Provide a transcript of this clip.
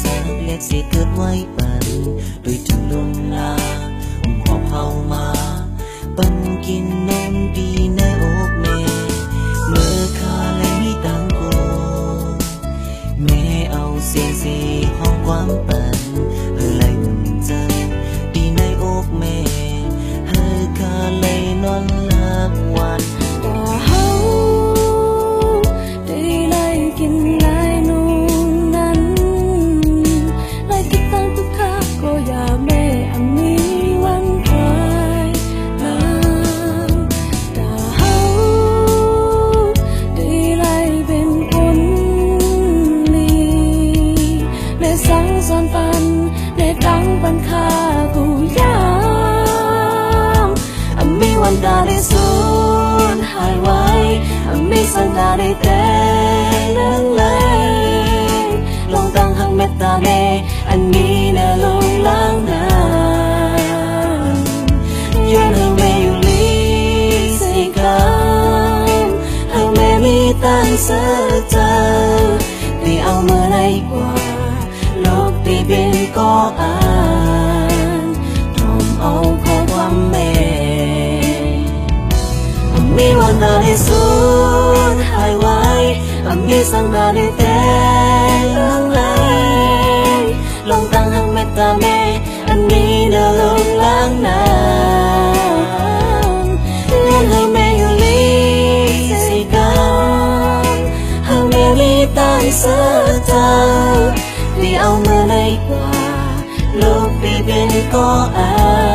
สักเล็กสิเกิดไว้ปันโดยถึงลมลาหอบเฮามาปันกินนมดีในอกแม่เมื่อคาเลยมีตังโกแม่เอาเสียงสีห้องความปันไหลหนุ่มใจดีในอกแม่เฮอคาเลยนอนหลับวันแต่เฮาได้ไล่กินไล่นุ่มนั้นไล่คิดตั้งทุกท่าก็อย่าแม่มีวันคลายแต่เฮาได้ไล่เป็นคนลีแม่สั่งสอนปันแม่ตั้งปันค่ากูยังมีวันดาได้สูญหายไว้มีสัญญาได้แต่เลื่อนเลยลองตั้งหักเมตตาเนอันนี้นะลงล้างน้ำยืนให้แม่อยู่ลีสิกันให้แม่มีตั้งเสือเจอที่เอาเมื่อไรกว่าโลกที่เป็นก็อ่านทอมเอาข้อความแม่มีวันใดสูญหายไว้มีสังดาได้แต่เลื่อนเลยลองตั้งหักเมตตาแม่อันนี้เดินลงล้างน้ำเลี้ยงให้แม่อยู่ลีสิกันให้แม่มีตั้งเสือเจ้าที่เอาเมื่อไหร่กว่าโลกที่เป็นก็อ่าน